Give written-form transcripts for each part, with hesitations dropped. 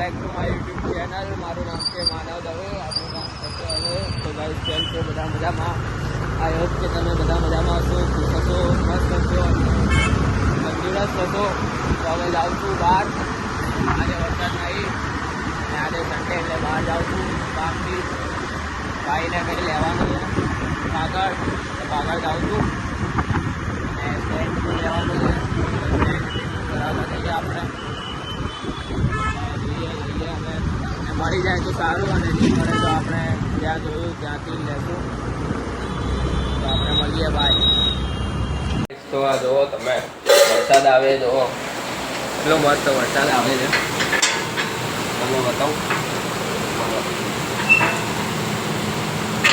Back to my YouTube channel. મારું નામ છે માનવ દવે. આપણું નામ થશે હવે. તો ગાઈસ કેમ છો? બધા મજામાં? આઈ હોપ કે તમે બધા મજામાં હશો, ખુશ હશો, મસ્ત હશો, તંદુરસ્ત હશો. તો હવે જાઉં છું બહાર. આજે વરસાદ નહીં અને આજે સન્ડે એટલે બહાર જાઉં છું કામથી. ભાઈને કંઈ લેવાનું છે કાગળ, તો કાગળ જાઉં છું અને સેન્ટ લેવાનું છે. બરાબર થઈ ગયા આપણે મળી જાય તો સારું, અને નહીં મળે તો આપણે જ્યાં જોયું ત્યાંથી લેશું. તો આપણે મળીએ ભાઈ. તો આ જુઓ તમે, વરસાદ આવે જુઓ, એટલો મસ્ત વરસાદ આવે છે. તમને બતાવું,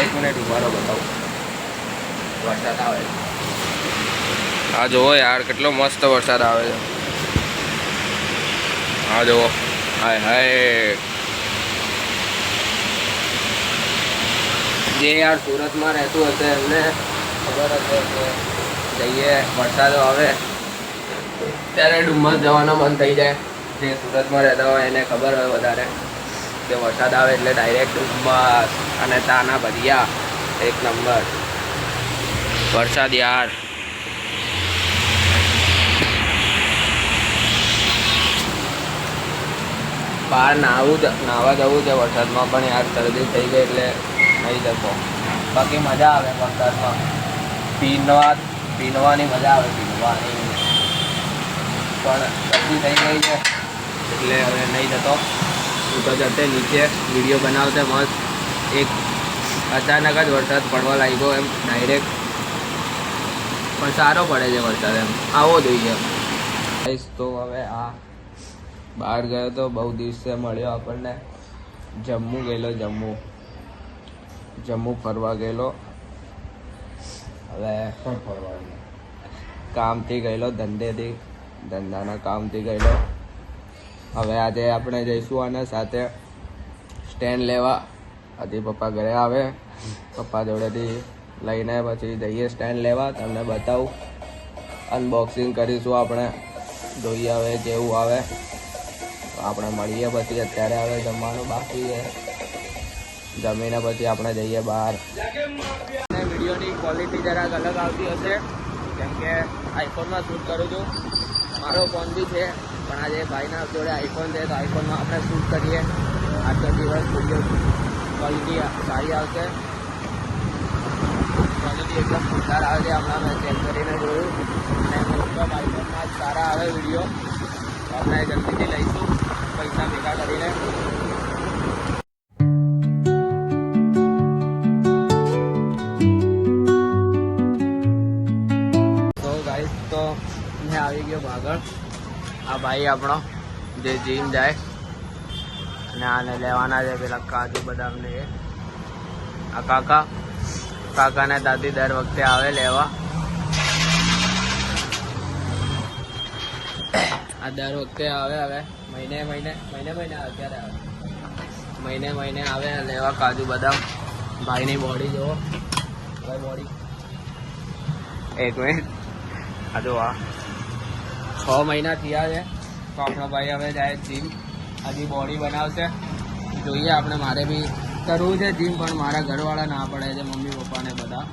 એક મિનિટ ઉભારો બતાવું. વરસાદ આવે, આ જુઓ યાર, કેટલો મસ્ત વરસાદ આવે છે. હા જુઓ, હાય હાય. જે યાર સુરતમાં રહેતું હશે એમને ખબર હશે કે જઈએ વરસાદો આવે ત્યારે ડુમ્મસ જવાનું મન થઈ જાય. જે સુરતમાં રહેતા હોય એને ખબર હોય વધારે કે વરસાદ આવે એટલે ડાયરેક્ટ ડુમ્મસ અને તાના ભજીયા એક નંબર. વરસાદ યાર, બહાર નાહવા જવું છે વરસાદમાં, પણ યાર શરદી થઈ ગઈ એટલે નહીં જતો. બાકી મજા આવે વરસાદમાં, પીનવાની મજા આવે, પીનવાની. પણ શરદી થઈ ગઈ છે એટલે હવે નહીં જતો. હું તો જતે નીચે વિડીયો બનાવતે મસ્ત. એક અચાનક જ વરસાદ પડવા લાગ્યો એમ ડાયરેક્ટ, પણ સારો પડે છે વરસાદ, એમ આવવો જોઈએ. તો હવે આ બહાર ગયો તો બહુ દિવસે મળ્યો આપણને. જમ્મુ ફરવા ગયેલો. હવે કામથી ગયેલો, ધંધાના કામથી ગયેલો. હવે આજે આપણે જઈશું આને સાથે સ્ટેન્ડ લેવા. હજી પપ્પા ઘરે આવે, પપ્પા જોડેથી લઈને પછી જઈએ સ્ટેન્ડ લેવા. તમને બતાવું, અનબોક્સિંગ કરીશું આપણે, જોઈએ હવે કેવું આવે. આપણે મળીએ પછી. અત્યારે હવે જમવાનું બાકી છે, જમીને પછી આપણે જઈએ બહાર. વિડીયોની ક્વોલિટી જરાક અલગ આવતી હશે કેમ કે આઈફોનમાં શૂટ કરું છું. મારો ફોન બી છે, પણ આજે ભાઈના જોડે આઈફોન છે તો આઈફોનમાં આપણે શૂટ કરીએ. આજનો દિવસ વિડીયો ક્વોલિટી સારી આવશે. ક્વોલિટી એકદમ સુંદર આવે છે. હમણાં મેં ચેક કરીને જોયું અને મોસ્ટ ઓફ આઈફોનમાં જ સારા આવે વિડીયો. આપણે જલ્દીથી લઈશું પૈસા ભેગા કરીને. તો ગાઈસ, તો અહીંયા આવી ગયો ભાગળ. આ ભાઈ આપણો જે જીમ જાય અને આને લેવાના છે પેલા કાજુ બદામ ને એ. આ કાકાને દાદી દર વખતે આવે લેવા. આ દર વખતે આવે. હવે મહિને અત્યારે આવે, મહિને આવે લેવા કાજુ બદામ. ભાઈની બોડી જુઓ, ભાઈ બોડી. એક મિનિટ, આ જો આ 6 મહિના થયા છે તો આપણો ભાઈ હવે જાય જીમ. હજી બોડી બનાવશે, જોઈએ આપણે. મારે બી કરવું છે જીમ, પણ મારા ઘરવાળા ના પડે છે, મમ્મી પપ્પાને બધા.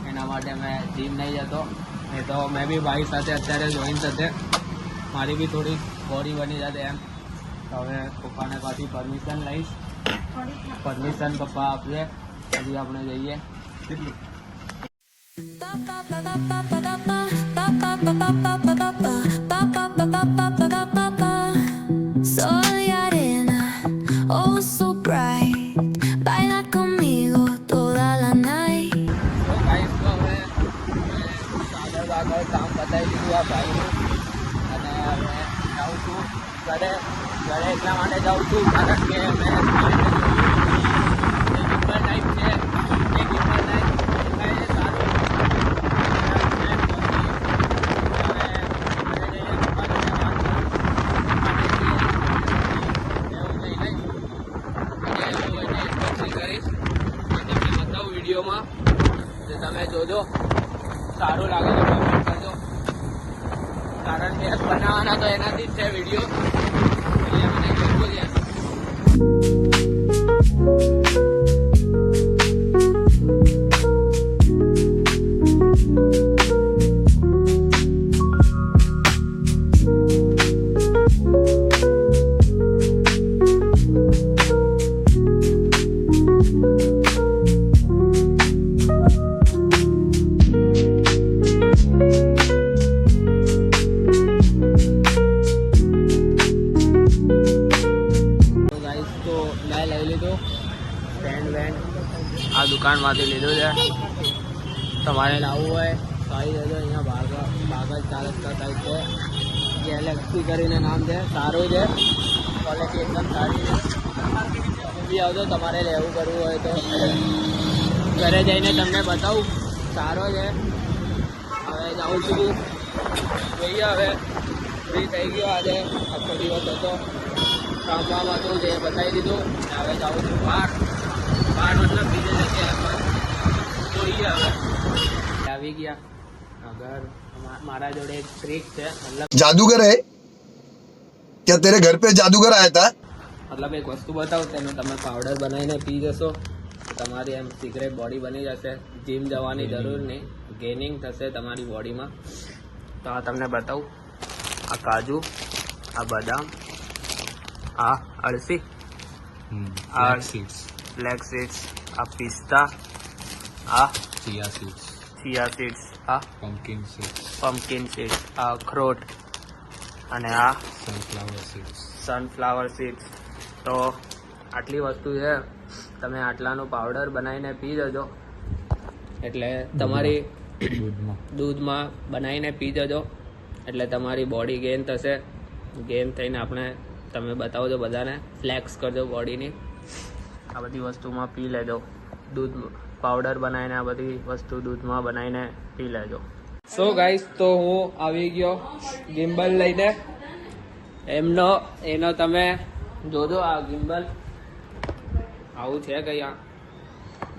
એના માટે મેં જીમ નહીં જતો. એ તો મેં બી ભાઈ સાથે અત્યારે જોઈન થશે, મારી બી થોડી બોડી બની જશે એમ. તો હવે પપ્પાને પાછી પરમિશન લઈશ. પરમિશન પપ્પા આપશે, હજી આપણે જઈએ. Sol y arena, oh so bright, baila conmigo toda la night. તો ગાઈસ, તો હવે આગળ કામ બતાવી દીધું આ ભાઈનું, અને હવે જાઉં છું ઘરે. એટલા માટે જાઉં છું કારણ કે મેં ટાઈપ છે, એક ટાઈપ થાય સારું. વિડીયોમાં જે તમે જોજો, સારું લાગે તો કમેન્ટ કરજો. કારણ કે બનાવવાના તો એનાથી જ છે વિડીયો, એટલે મને બિલકુલ યસ. તો ગાઈસ તો મેં લઈ લીધું સ્ટેન્ડ વેન્ડ આ દુકાનમાંથી લીધું છે. તમારે લાવવું હોય તો આવી જજો. અહીંયા બાગલ 4 રસ્તા સાઈડ છે. ગેલેક્સી કરીને નામ છે. સારું છે, ક્વોલિટી એકદમ સારી છે. તમે બી આવજો. તમારે લેવું કરવું હોય તો ઘરે જઈને તમને બતાવું. સારો છે. હવે જાઉં છું, જોઈએ. હવે ફ્રી થઈ ગયો. આજે આખો દિવસ હતો, કામ હતું, જે બતાવી દીધું. હવે જાઉં છું બહાર મતલબ બીજે જગ્યાએ પર. જોઈએ હવે આવી ગયા. અગર મારા જોડે એક ટ્રીક છે, મતલબ जादूगर है क्या? तेरे घर पे जादूगर आया था? મતલબ એક વસ્તુ બતાવું. તેનું તમે પાવડર બનાવીને પી જશો તો તમારી એમ સિક્રેટ બોડી બની જશે. જીમ જવાની જરૂર નહીં, ગેનિંગ થશે તમારી બોડીમાં. તો આ તમને બતાવું. આ કાજુ, આ બદામ, આ અળસી, આ બ્લેક સીડ્સ, આ પિસ્તા, આ chia seeds, ચિયા સીડ્સ, આ pumpkin seeds, પમ્પકિન સીડ્સ, આ અખરોટ અને આ sunflower seeds. Sunflower seeds. તો આટલી વસ્તુ છે. તમે આટલાનું પાવડર બનાવીને પી જજો. એટલે તમારી દૂધમાં બનાવીને પી જજો. એટલે તમારી બોડી ગેઇન થશે. ગેઇન થઈને તમે બતાવજો બધાને, ફ્લેક્સ કરજો બોડીની. આ બધી વસ્તુમાં પી લેજો. દૂધ પાવડર બનાવીને આ બધી વસ્તુ દૂધમાં બનાવીને પી લેજો. સો ગાઈસ, તો હું આવી ગયો ગિમ્બલ લઈને. એનો તમે જોજો. આ ગિમ્બલ આવું છે કંઈ. આ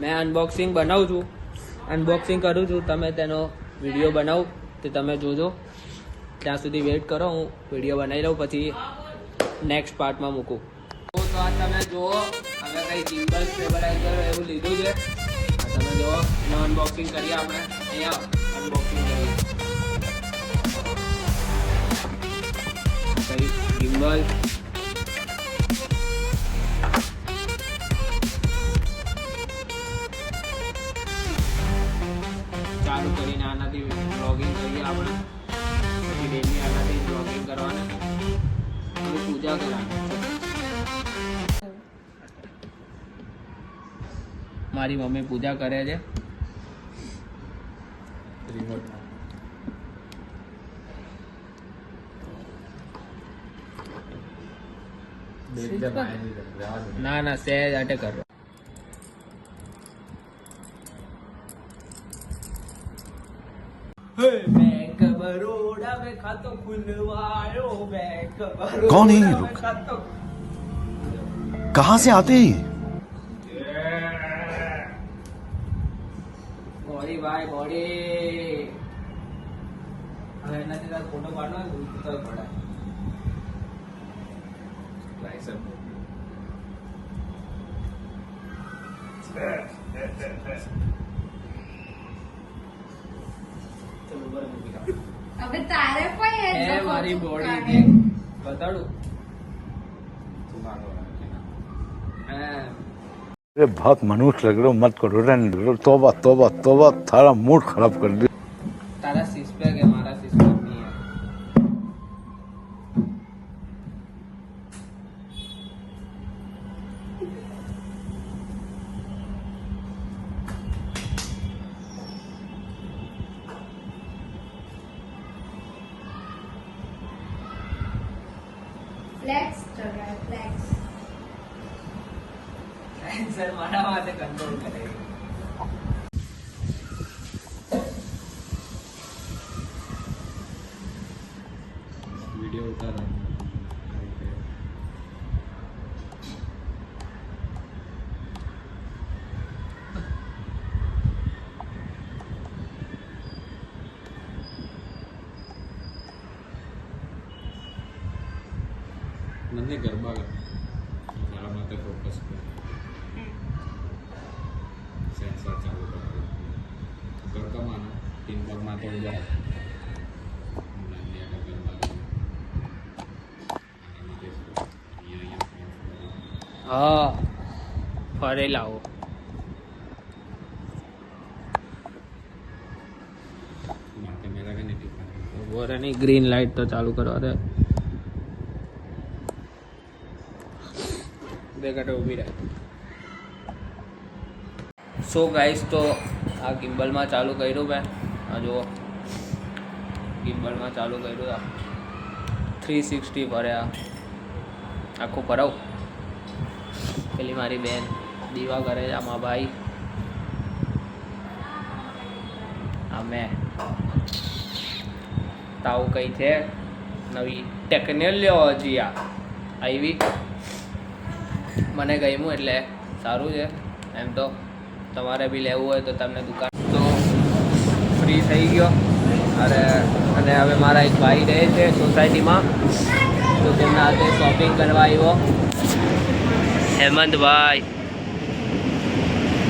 મેં અનબોક્સિંગ બનાવું છું, અનબોક્સિંગ કરું છું. તમે તેનો વિડીયો બનાવું તે તમે જોજો. ત્યાં સુધી વેઇટ કરો, હું વિડીયો બનાવી લઉં, પછી નેક્સ્ટ પાર્ટમાં મૂકું. તો આ તમે જુઓ, હવે કંઈ ગિમ્બલ સ્ટેબલાઇઝર એવું લીધું છે. આ તમે જુઓ, એનું અનબોક્સિંગ કરીએ આપણે. અહીંયા અનબોક્સિંગ કરીએ. કંઈ ગિમ્બલ ચાલુ કરીને આનાથી બ્લોગિંગ કરીએ આપણે. પછી ડેલી આનાથી બ્લોગિંગ કરવાના અને પૂજા કરવાની. મારી મમ્મી પૂજા કરે છે. ના ના, સહેજ આટે કરો. बैंक बड़ौदा में खातो खुलवायो. बैंक बड़ौदा कौन है ये में लोग? खातो. कहाँ से आते हैं? ગોળી ભાઈ ગોળી. હવે એનાથી તારો ફોટો પાડવાનો તો પડાય. ચલો બરાબર મૂકી દો. હવે તારે પણ એ મારી બોડી હે બતાડું. હા, अरे बहुत मनुष्य लग रहे हो, मत करो, रहने दो। तौबा तौबा तौबा, थारा मूड खराब कर दिया। તારા સિક્સ પેક है, મારા સિક્સ પેક नहीं है. ફ્લેક્સ ચડાય ફ્લેક્સ સર મારા માટે કંટ્રોલ કરે. वीडियो उतारा મને ગરબા માટે ફોકસ કરો. સેન્સર ચાલુ કરો. કરતો માનો ટીમવર્કમાં તો જાય. હા ફરે લાવો કેમેરા કે નહીં બોરની ગ્રીન લાઇટ તો ચાલુ કરવા દે દેખાડે ઊભી રહે. સો ગાઈસ તો આ ગિમ્બલમાં ચાલુ કર્યું મેં. આ જુઓ ગિમ્બલમાં ચાલુ કર્યું આ 360 ફર્યા આખું ફરાવ. પેલી મારી બેન દીવા કરે છે, આમાં ભાઈ આ મેં તાવું કઈ છે નવી ટેકનોલોજી આવી મને ગમ્યું એટલે સારું છે. એમ તો તમારે બી લેવું હોય તો તમને દુકાન તો ફ્રી થઈ ગયો. અને હવે મારા એક ભાઈ રહે છે સોસાયટીમાં તો તેમના હાથે શોપિંગ કરવા આવ્યો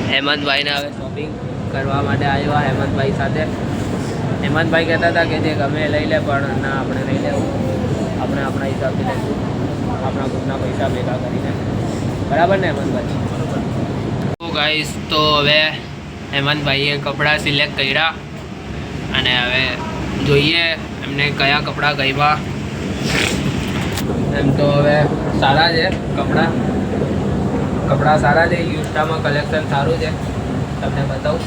હેમંતભાઈને હવે શોપિંગ કરવા માટે આવ્યો હેમંતભાઈ સાથે. હેમંતભાઈ કહેતા હતા કે જે ગમે લઈ લે પણ ના આપણે નહીં લેવું, આપણે આપણા હિસાબથી લઈશું, આપણા ખુદના પૈસા ભેગા કરીને. બરાબર ને હેમંતભાઈ? તો ગાઈસ તો હવે હેમંતભાઈએ કપડાં સિલેક્ટ કર્યા અને હવે જોઈએ એમને કયા કપડાં ગમ્યા. એમ તો હવે સારા છે કપડાં સારા છે. યુસ્ટામાં કલેક્શન સારું છે, તમને બતાવું.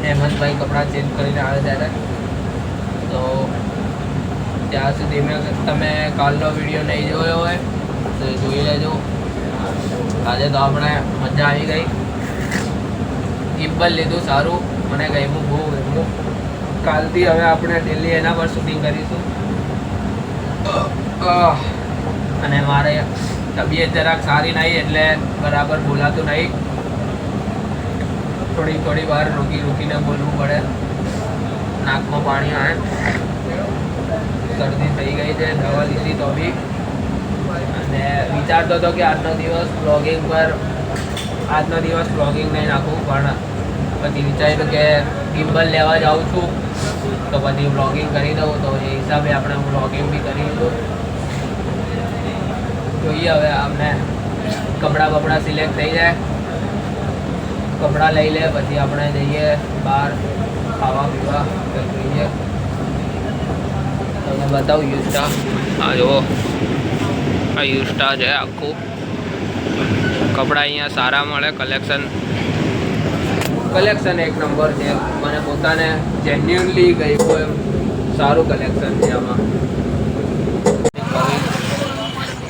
હેમંતભાઈ કપડાં ચેન્જ કરીને આવે ત્યારે તો ત્યાં સુધી તમે કાલનો વિડીયો નહીં જોયો હોય તો જોઈ લેજો. આજે તો આપણે મજા આવી ગઈ. ગિમ્બલ લીધું સારું, મને ગમ્યું, બહુ ગમ્યું. કાલથી હવે આપણે ડેલી એના પર શૂટિંગ કરીશું. અને મારે તબિયત જરાક સારી નહીં એટલે બરાબર બોલાતું નહીં. થોડી વાર રૂકીને બોલવું પડે. નાકમાં પાણી આવે, શરદી થઈ ગઈ છે, દવા લીધી તો બી. અને વિચારતો હતો કે આજનો દિવસ વ્લોગિંગ નહીં નાખું, પણ પછી વિચાર્યું કે ગિમ્બલ લેવા જાઉં છું તો પછી વ્લોગિંગ કરી દઉં, તો એ હિસાબે આપણે વ્લોગિંગ બી કરીશું. જોઈએ હવે અમને કપડાં સિલેક્ટ થઈ જાય, કપડાં લઈ લે, પછી આપણે જઈએ બહાર ખાવા પીવા કંઈક જોઈએ. તમને બતાવું યુસ્ટા. હા જુઓ આ યુસ્ટા છે આખું. કપડાં અહીંયા સારા મળે, કલેક્શન એક નંબર છે. મને પોતાને જેન્યુઅનલી ગયું એમ સારું કલેક્શન છે આમાં.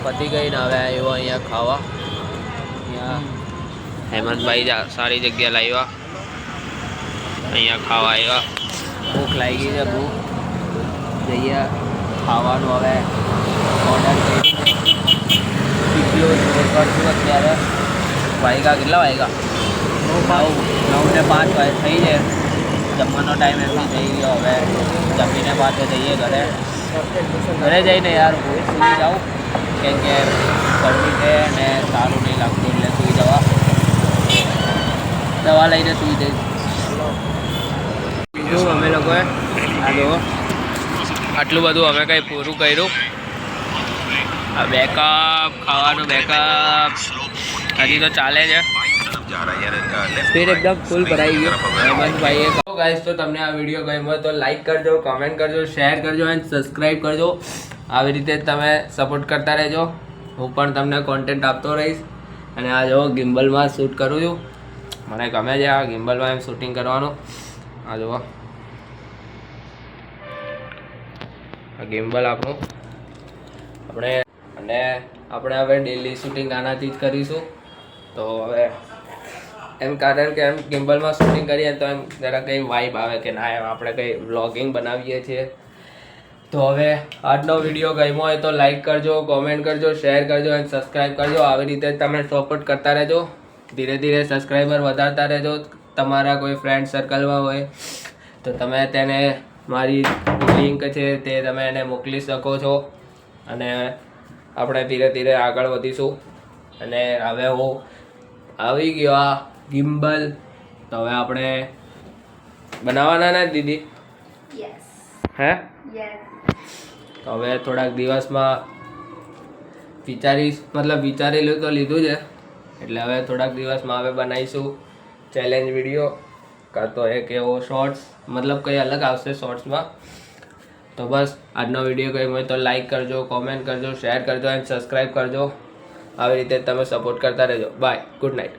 પતી ગઈ ને હવે આવ્યો અહીંયા ખાવા. અહીંયા હેમંતભાઈ સારી જગ્યા લાવ્યા, અહીંયા ખાવા આવ્યા. ભૂખ લાગી છે, ભૂખ. જઈએ ખાવાનું હવે ઓર્ડર કરી કેટલું કરશું અત્યારે. વાગ્યા કેટલા વાગ્યા? 9 ને 5 થઈ જાય. જમવાનો ટાઈમ એમની થઈ ગયો. હવે જમીને પાછો જઈએ ઘરે જઈને યાર સુઈ જાઉં, કેમ કે શરદી છે ને સારું નહીં લાગતું એટલે સુઈ જવા. દવા લઈને સુઈ જઈશ. બીજું અમે લોકોએ આટલું બધું અમે કંઈ પૂરું કર્યું. આ બેકઅપ ખાવાનું બેકઅપ હજી તો ચાલે છે. સ્પીડ એકદમ ફૂલ ભરાઈ ગયો હેમંતભાઈએ. ગાઈસ તો તમને આ વિડીયો ગમ્યો તો લાઈક કરજો, કમેન્ટ કરજો, શેર કરજો અને સબસ્ક્રાઈબ કરજો. આવી રીતે તમે સપોર્ટ કરતા રહેજો. હું પણ તમને કોન્ટેન્ટ આપતો રહીશ. અને આ જો ગિમ્બલમાં શૂટ કરું છું, મને ગમે છે આ ગિમ્બલમાં એમ શૂટિંગ કરવાનું. આ જુઓ આ ગિમ્બલ આપણું. આપણે હવે ડેલી શૂટિંગ આનાથી જ કરીશું. તો હવે એમ કારણ કે એમ ગિમ્બલમાં શૂટિંગ કરીએ તો એમ જરા કંઈ વાઇબ આવે કે ના એમ આપણે કંઈ વ્લોગિંગ બનાવીએ છીએ. તો હવે આજનો વિડીયો ગમ્યો હોય તો લાઈક કરજો, કોમેન્ટ કરજો, શેર કરજો અને સબસ્ક્રાઈબ કરજો. આવી રીતે તમે સપોર્ટ કરતા રહેજો. ધીરે ધીરે સબસ્ક્રાઈબર વધારતા રહેજો. તમારા કોઈ ફ્રેન્ડ સર્કલમાં હોય તો તમે તેને મારી લિંક છે તે તમે એને મોકલી શકો છો. અને આપણે ધીરે ધીરે આગળ વધીશું. અને હવે હું આવી ગયો આ ગિમ્બલ. તો હવે આપણે બનાવવાના ને દીદી? યસ હે? યસ. તો હવે થોડાક દિવસમાં વિચારેલું તો લીધું છે, એટલે હવે થોડાક દિવસમાં હવે બનાવીશું ચેલેન્જ વિડીયો, કાં તો એક એવો શોર્ટ્સ, મતલબ કંઈ અલગ આવશે શોર્ટ્સમાં. તો બસ આજનો વિડીયો કંઈ હોય તો લાઈક કરજો, કોમેન્ટ કરજો, શેર કરજો અને સબસ્ક્રાઈબ કરજો. આવી રીતે તમે સપોર્ટ કરતા રહેજો. Bye, good night.